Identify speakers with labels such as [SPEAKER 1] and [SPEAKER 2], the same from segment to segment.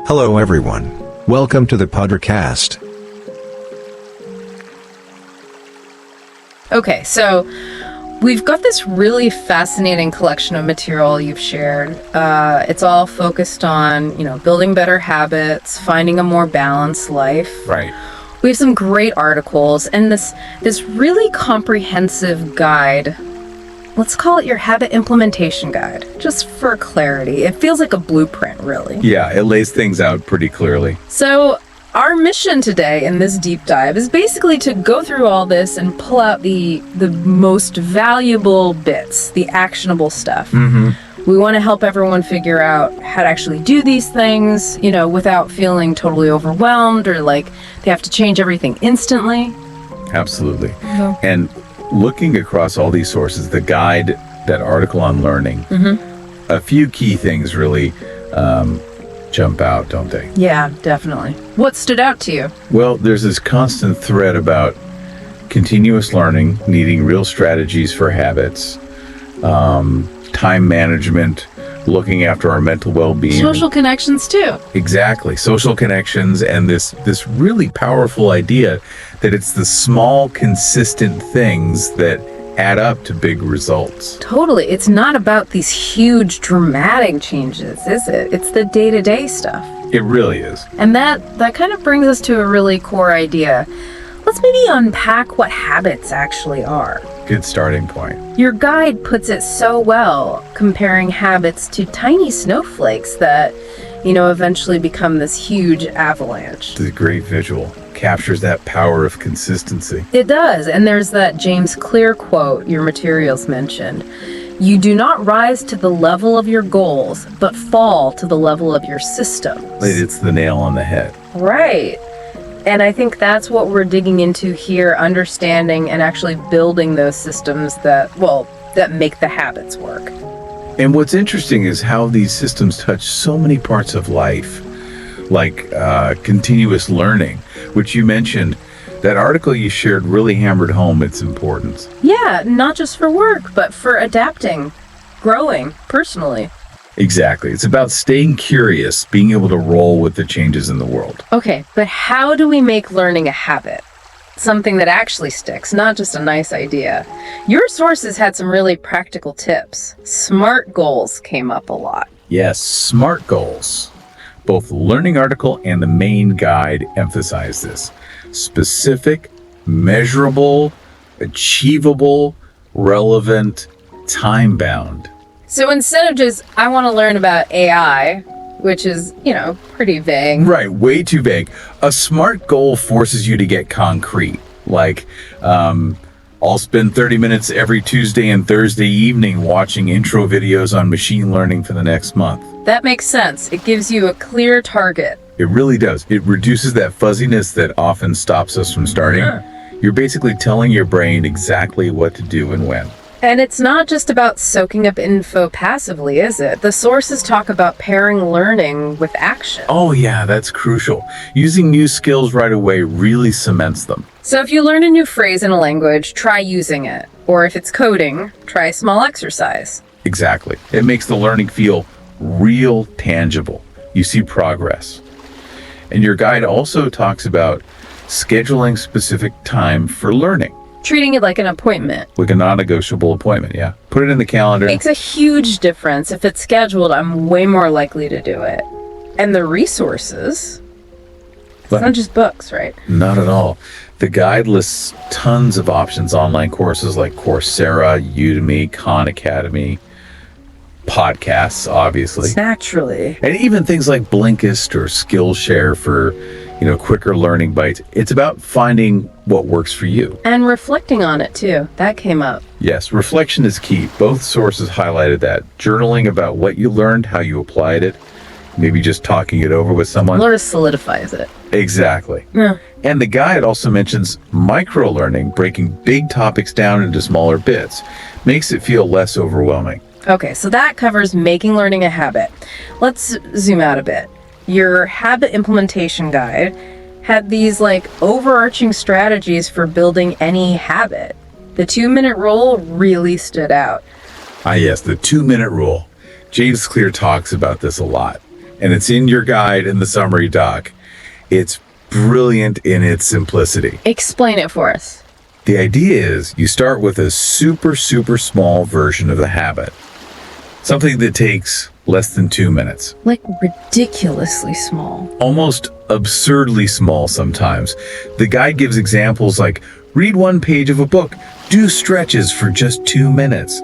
[SPEAKER 1] Hello everyone. Welcome to the podcast.
[SPEAKER 2] Okay, so we've got this really fascinating collection of material you've shared. It's all focused on, building better habits, finding a more balanced life.
[SPEAKER 3] Right.
[SPEAKER 2] We have some great articles and this really comprehensive guide. Let's call it your habit implementation guide, just for clarity. It feels like a blueprint, really.
[SPEAKER 3] Yeah, it lays things out pretty clearly.
[SPEAKER 2] So our mission today in this deep dive is basically to go through all this and pull out the most valuable bits, the actionable stuff. We want to help everyone figure out how to actually do these things, without feeling totally overwhelmed or like they have to change everything instantly.
[SPEAKER 3] Absolutely. And looking across all these sources, the guide, that article on learning, a few key things really jump out, don't they?
[SPEAKER 2] Yeah, definitely. What stood out to you?
[SPEAKER 3] Well, there's this constant thread about continuous learning, needing real strategies for habits, time management, looking after our mental well-being.
[SPEAKER 2] Social connections too.
[SPEAKER 3] Exactly. Social connections, and this really powerful idea that it's the small, consistent things that add up to big results.
[SPEAKER 2] Totally. It's not about these huge, dramatic changes, is it? It's the day-to-day stuff.
[SPEAKER 3] It really is.
[SPEAKER 2] And that kind of brings us to a really core idea. Let's maybe unpack what habits actually are.
[SPEAKER 3] Good starting point.
[SPEAKER 2] Your guide puts it so well, comparing habits to tiny snowflakes that, eventually become this huge avalanche.
[SPEAKER 3] It's a great visual. Captures that power of consistency.
[SPEAKER 2] It does. And there's that James Clear quote your materials mentioned. You do not rise to the level of your goals, but fall to the level of your systems.
[SPEAKER 3] It's the nail on the head.
[SPEAKER 2] Right. And I think that's what we're digging into here, understanding and actually building those systems that make the habits work.
[SPEAKER 3] And what's interesting is how these systems touch so many parts of life, like continuous learning, which you mentioned. That article you shared really hammered home its importance.
[SPEAKER 2] Yeah, not just for work, but for adapting, growing personally.
[SPEAKER 3] Exactly. It's about staying curious, being able to roll with the changes in the world.
[SPEAKER 2] Okay, but how do we make learning a habit? Something that actually sticks, not just a nice idea. Your sources had some really practical tips. SMART goals came up a lot.
[SPEAKER 3] Yes, SMART goals. Both the learning article and the main guide emphasize this. Specific, measurable, achievable, relevant, time-bound.
[SPEAKER 2] So instead of just, I want to learn about AI, which is, pretty vague.
[SPEAKER 3] Right, way too vague. A SMART goal forces you to get concrete. Like, I'll spend 30 minutes every Tuesday and Thursday evening watching intro videos on machine learning for the next month.
[SPEAKER 2] That makes sense. It gives you a clear target.
[SPEAKER 3] It really does. It reduces that fuzziness that often stops us from starting.
[SPEAKER 2] Yeah.
[SPEAKER 3] You're basically telling your brain exactly what to do and when.
[SPEAKER 2] And it's not just about soaking up info passively, is it? The sources talk about pairing learning with action.
[SPEAKER 3] Oh yeah, that's crucial. Using new skills right away really cements them.
[SPEAKER 2] So if you learn a new phrase in a language, try using it. Or if it's coding, try a small exercise.
[SPEAKER 3] Exactly. It makes the learning feel real, tangible. You see progress. And your guide also talks about scheduling specific time for learning.
[SPEAKER 2] Treating it like an appointment.
[SPEAKER 3] Like a non-negotiable appointment, yeah. Put it in the calendar.
[SPEAKER 2] Makes a huge difference. If it's scheduled, I'm way more likely to do it. And the resources, it's not just books, right?
[SPEAKER 3] Not at all. The guide lists tons of options, online courses like Coursera, Udemy, Khan Academy, podcasts, obviously.
[SPEAKER 2] Naturally.
[SPEAKER 3] And even things like Blinkist or Skillshare for, quicker learning bites. It's about finding what works for you.
[SPEAKER 2] And reflecting on it too. That came up.
[SPEAKER 3] Yes, reflection is key. Both sources highlighted that. Journaling about what you learned, how you applied it, maybe just talking it over with someone.
[SPEAKER 2] Sort of solidifies it.
[SPEAKER 3] Exactly.
[SPEAKER 2] Yeah.
[SPEAKER 3] And the guide also mentions micro-learning, breaking big topics down into smaller bits. Makes it feel less overwhelming.
[SPEAKER 2] Okay, so that covers making learning a habit. Let's zoom out a bit. Your habit implementation guide had these overarching strategies for building any habit. The 2-minute rule really stood out.
[SPEAKER 3] Ah, yes, the 2-minute rule. James Clear talks about this a lot. and it's in your guide in the summary doc. It's brilliant in its simplicity.
[SPEAKER 2] Explain it for us.
[SPEAKER 3] The idea is you start with a super small version of the habit. Something that takes less than 2 minutes.
[SPEAKER 2] Like ridiculously small.
[SPEAKER 3] Almost absurdly small sometimes. The guide gives examples like read 1 page of a book, do stretches for just 2 minutes,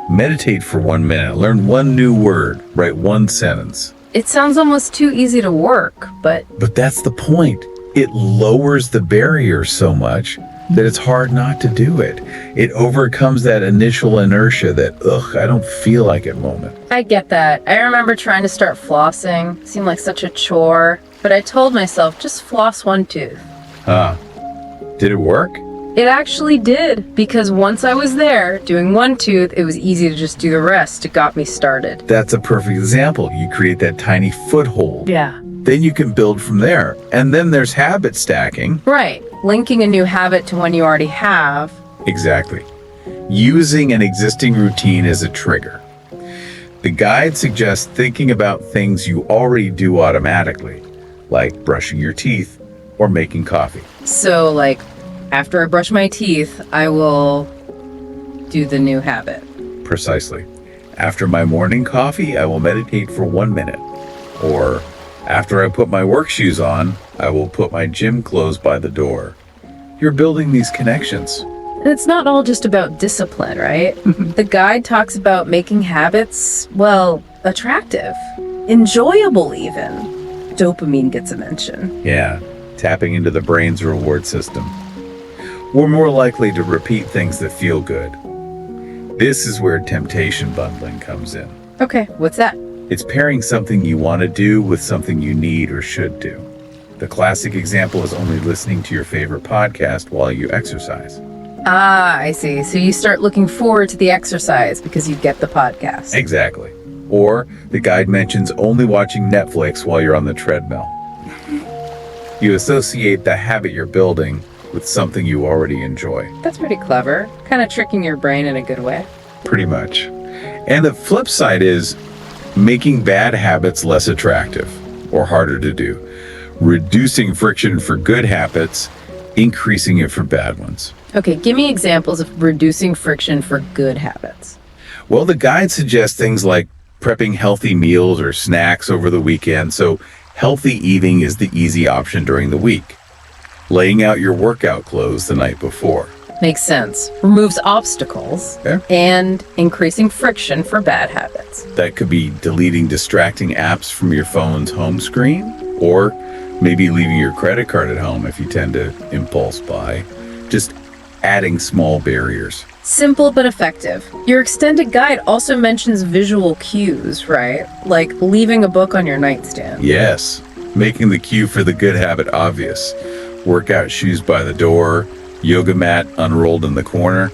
[SPEAKER 3] meditate for 1 minute, learn 1 new word, write 1 sentence.
[SPEAKER 2] It sounds almost too easy to work, but
[SPEAKER 3] that's the point. It lowers the barrier so much that it's hard not to do it. It overcomes that initial inertia, that, I don't feel like it moment.
[SPEAKER 2] I get that. I remember trying to start flossing. It seemed like such a chore, but I told myself, just floss 1 tooth.
[SPEAKER 3] Did it work?
[SPEAKER 2] It actually did, because once I was there doing 1 tooth, it was easy to just do the rest. It got me started.
[SPEAKER 3] That's a perfect example. You create that tiny foothold.
[SPEAKER 2] Yeah.
[SPEAKER 3] Then you can build from there. And then there's habit stacking.
[SPEAKER 2] Right. Linking a new habit to one you already have.
[SPEAKER 3] Exactly. Using an existing routine as a trigger. The guide suggests thinking about things you already do automatically, like brushing your teeth or making coffee.
[SPEAKER 2] So, like, after I brush my teeth, I will do the new habit.
[SPEAKER 3] Precisely. After my morning coffee, I will meditate for 1 minute. Or after I put my work shoes on, I will put my gym clothes by the door. You're building these connections.
[SPEAKER 2] And it's not all just about discipline, right? The guide talks about making habits, well, attractive, enjoyable even. Dopamine gets a mention.
[SPEAKER 3] Yeah, tapping into the brain's reward system. We're more likely to repeat things that feel good. This is where temptation bundling comes in.
[SPEAKER 2] Okay, what's that?
[SPEAKER 3] It's pairing something you want to do with something you need or should do. The classic example is only listening to your favorite podcast while you exercise.
[SPEAKER 2] Ah, I see. So you start looking forward to the exercise because you get the podcast.
[SPEAKER 3] Exactly. Or the guide mentions only watching Netflix while you're on the treadmill. You associate the habit you're building with something you already enjoy.
[SPEAKER 2] That's pretty clever. Kind of tricking your brain in a good way.
[SPEAKER 3] Pretty much. And the flip side is making bad habits less attractive or harder to do. Reducing friction for good habits, increasing it for bad ones.
[SPEAKER 2] Okay, give me examples of reducing friction for good habits.
[SPEAKER 3] Well, the guide suggests things like prepping healthy meals or snacks over the weekend, so healthy eating is the easy option during the week. Laying out your workout clothes the night before.
[SPEAKER 2] Makes sense. Removes obstacles and increasing friction for bad habits.
[SPEAKER 3] That could be deleting distracting apps from your phone's home screen, or maybe leaving your credit card at home if you tend to impulse buy. Just adding small barriers.
[SPEAKER 2] Simple but effective. Your extended guide also mentions visual cues, right? Like leaving a book on your nightstand.
[SPEAKER 3] Yes, making the cue for the good habit obvious. Workout shoes by the door, yoga mat unrolled in the corner.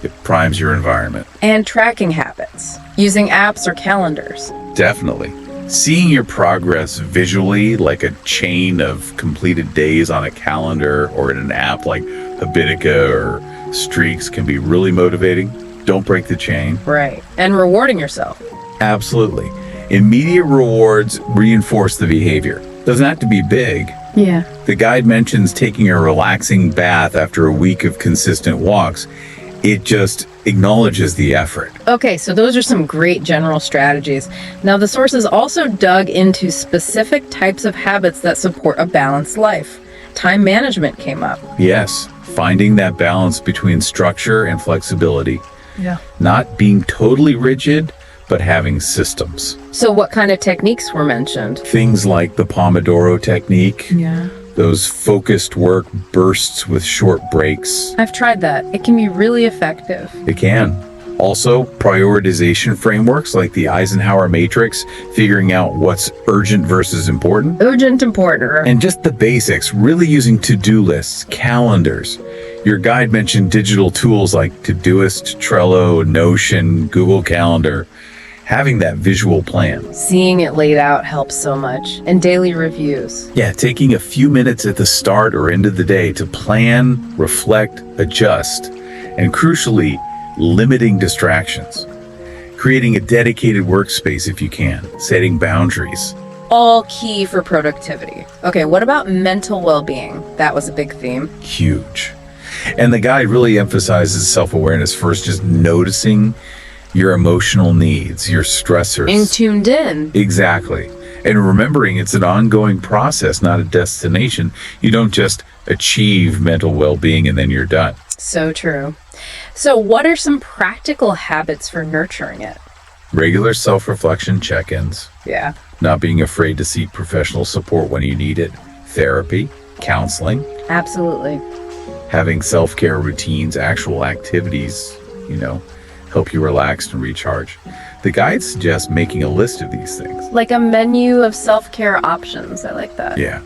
[SPEAKER 3] It primes your environment.
[SPEAKER 2] And tracking habits, using apps or calendars.
[SPEAKER 3] Definitely. Seeing your progress visually, like a chain of completed days on a calendar or in an app like Habitica or Streaks, can be really motivating. Don't break the chain.
[SPEAKER 2] Right. And rewarding yourself.
[SPEAKER 3] Absolutely. Immediate rewards reinforce the behavior. Doesn't have to be big.
[SPEAKER 2] Yeah.
[SPEAKER 3] The guide mentions taking a relaxing bath after a week of consistent walks. It just acknowledges the effort.
[SPEAKER 2] Okay, so those are some great general strategies. Now, the sources also dug into specific types of habits that support a balanced life. Time management came up.
[SPEAKER 3] Yes, finding that balance between structure and flexibility.
[SPEAKER 2] Yeah.
[SPEAKER 3] Not being totally rigid, but having systems.
[SPEAKER 2] So what kind of techniques were mentioned?
[SPEAKER 3] Things like the Pomodoro technique.
[SPEAKER 2] Yeah.
[SPEAKER 3] Those focused work bursts with short breaks.
[SPEAKER 2] I've tried that. It can be really effective.
[SPEAKER 3] It can. Also, prioritization frameworks like the Eisenhower matrix, figuring out what's urgent versus important.
[SPEAKER 2] Urgent, important.
[SPEAKER 3] And just the basics, really using to-do lists, calendars. Your guide mentioned digital tools like Todoist, Trello, Notion, Google Calendar. Having that visual plan.
[SPEAKER 2] Seeing it laid out helps so much. And daily reviews.
[SPEAKER 3] Yeah, taking a few minutes at the start or end of the day to plan, reflect, adjust, and crucially, limiting distractions. Creating a dedicated workspace if you can, setting boundaries.
[SPEAKER 2] all key for productivity. Okay, what about mental well-being? That was a big theme.
[SPEAKER 3] Huge. And the guide really emphasizes self-awareness first, just noticing your emotional needs, your stressors.
[SPEAKER 2] Being tuned in.
[SPEAKER 3] Exactly. And remembering it's an ongoing process, not a destination. You don't just achieve mental well-being and then you're done.
[SPEAKER 2] So true. So what are some practical habits for nurturing it?
[SPEAKER 3] Regular self-reflection check-ins.
[SPEAKER 2] Yeah.
[SPEAKER 3] Not being afraid to seek professional support when you need it. Therapy, counseling.
[SPEAKER 2] Absolutely.
[SPEAKER 3] Having self-care routines, actual activities, help you relax and recharge. The guide suggests making a list of these things.
[SPEAKER 2] Like a menu of self-care options. I like that.
[SPEAKER 3] Yeah.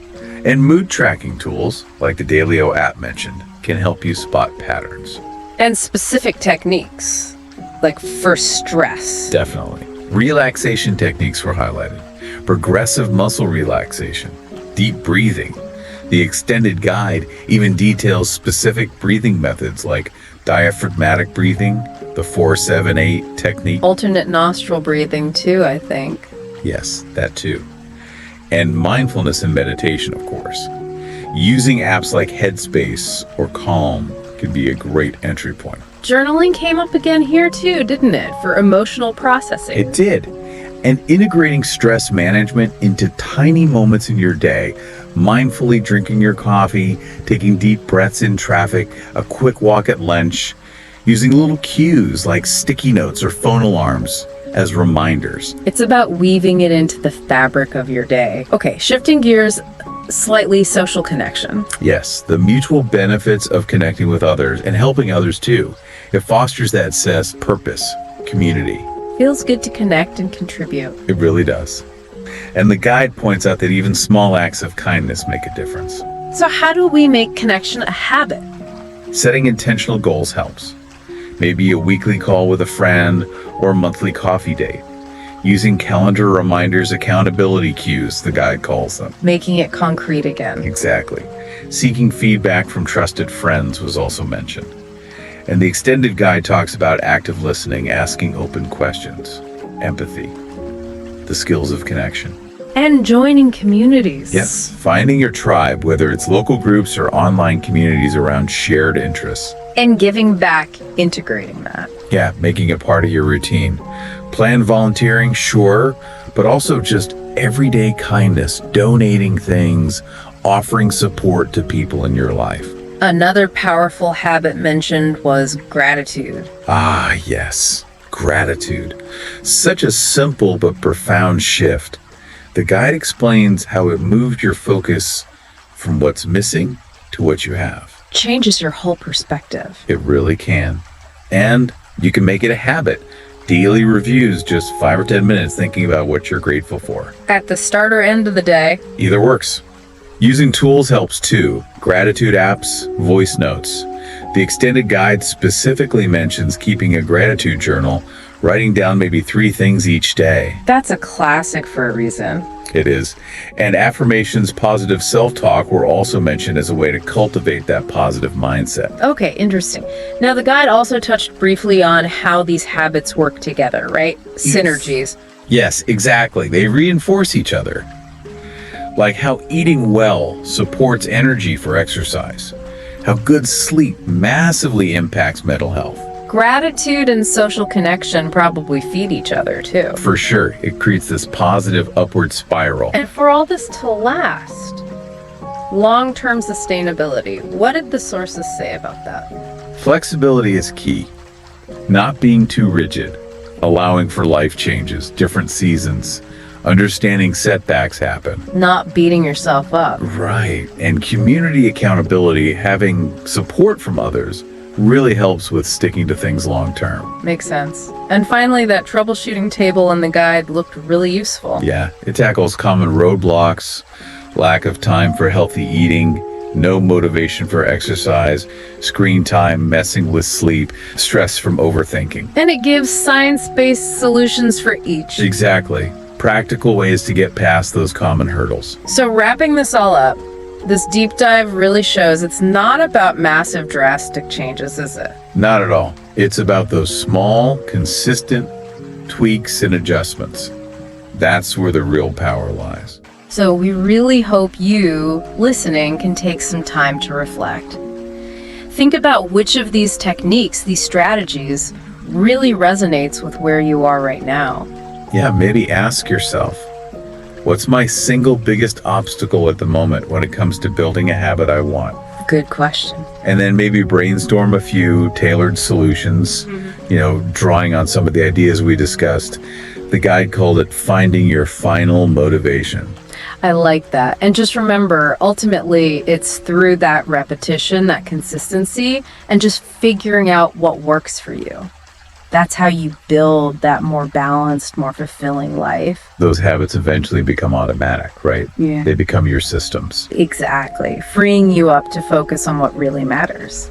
[SPEAKER 3] And mood tracking tools, like the Dailyo app mentioned, can help you spot patterns.
[SPEAKER 2] And specific techniques, like for stress.
[SPEAKER 3] Definitely. Relaxation techniques were highlighted. Progressive muscle relaxation, deep breathing. The extended guide even details specific breathing methods like diaphragmatic breathing, the 4-7-8 technique.
[SPEAKER 2] Alternate nostril breathing too, I think.
[SPEAKER 3] Yes, that too. And mindfulness and meditation, of course. Using apps like Headspace or Calm can be a great entry point.
[SPEAKER 2] Journaling came up again here too, didn't it? For emotional processing.
[SPEAKER 3] It did. And integrating stress management into tiny moments in your day, mindfully drinking your coffee, taking deep breaths in traffic, a quick walk at lunch, using little cues like sticky notes or phone alarms as reminders.
[SPEAKER 2] It's about weaving it into the fabric of your day. Okay, shifting gears slightly, social connection.
[SPEAKER 3] Yes, the mutual benefits of connecting with others and helping others too. It fosters that sense, purpose, community.
[SPEAKER 2] Feels good to connect and contribute.
[SPEAKER 3] It really does. And the guide points out that even small acts of kindness make a difference.
[SPEAKER 2] So how do we make connection a habit?
[SPEAKER 3] Setting intentional goals helps. Maybe a weekly call with a friend or a monthly coffee date. Using calendar reminders, accountability cues, the guide calls them.
[SPEAKER 2] Making it concrete again.
[SPEAKER 3] Exactly. Seeking feedback from trusted friends was also mentioned. And the extended guide talks about active listening, asking open questions, empathy, the skills of connection.
[SPEAKER 2] And joining communities.
[SPEAKER 3] Yes, finding your tribe, whether it's local groups or online communities around shared interests.
[SPEAKER 2] And giving back, integrating that.
[SPEAKER 3] Yeah, making it part of your routine. Planned volunteering, sure, but also just everyday kindness, donating things, offering support to people in your life.
[SPEAKER 2] Another powerful habit mentioned was gratitude.
[SPEAKER 3] Ah, yes, gratitude. Such a simple but profound shift. The guide explains how it moved your focus from what's missing to what you have.
[SPEAKER 2] Changes your whole perspective.
[SPEAKER 3] It really can. And you can make it a habit. Daily reviews, just 5 or 10 minutes thinking about what you're grateful for.
[SPEAKER 2] At the start or end of the day.
[SPEAKER 3] Either works. Using tools helps too. Gratitude apps, voice notes. The extended guide specifically mentions keeping a gratitude journal, writing down maybe 3 things each day.
[SPEAKER 2] That's a classic for a reason.
[SPEAKER 3] It is. And affirmations, positive self-talk were also mentioned as a way to cultivate that positive mindset.
[SPEAKER 2] Okay, interesting. Now, the guide also touched briefly on how these habits work together, right? Synergies.
[SPEAKER 3] Yes, exactly. They reinforce each other. Like how eating well supports energy for exercise. How good sleep massively impacts mental health.
[SPEAKER 2] Gratitude and social connection probably feed each other, too.
[SPEAKER 3] For sure, it creates this positive upward spiral.
[SPEAKER 2] And for all this to last, long-term sustainability, what did the sources say about that?
[SPEAKER 3] Flexibility is key. Not being too rigid, allowing for life changes, different seasons, understanding setbacks happen.
[SPEAKER 2] Not beating yourself up.
[SPEAKER 3] Right. And community accountability, having support from others, really helps with sticking to things long term.
[SPEAKER 2] Makes sense. And finally, that troubleshooting table in the guide looked really useful.
[SPEAKER 3] Yeah, it tackles common roadblocks, lack of time for healthy eating, no motivation for exercise, screen time, messing with sleep, stress from overthinking.
[SPEAKER 2] And it gives science-based solutions for each.
[SPEAKER 3] Exactly. Practical ways to get past those common hurdles.
[SPEAKER 2] So wrapping this all up, this deep dive really shows it's not about massive drastic changes, is it?
[SPEAKER 3] Not at all. It's about those small, consistent tweaks and adjustments. That's where the real power lies.
[SPEAKER 2] So we really hope you, listening, can take some time to reflect. Think about which of these techniques, these strategies, really resonates with where you are right now.
[SPEAKER 3] Yeah, maybe ask yourself, what's my single biggest obstacle at the moment when it comes to building a habit I want?
[SPEAKER 2] Good question.
[SPEAKER 3] And then maybe brainstorm a few tailored solutions, drawing on some of the ideas we discussed. The guide called it finding your final motivation.
[SPEAKER 2] I like that. And just remember, ultimately, it's through that repetition, that consistency, and just figuring out what works for you. That's how you build that more balanced, more fulfilling life.
[SPEAKER 3] Those habits eventually become automatic, right?
[SPEAKER 2] Yeah.
[SPEAKER 3] They become your systems.
[SPEAKER 2] Exactly. Freeing you up to focus on what really matters.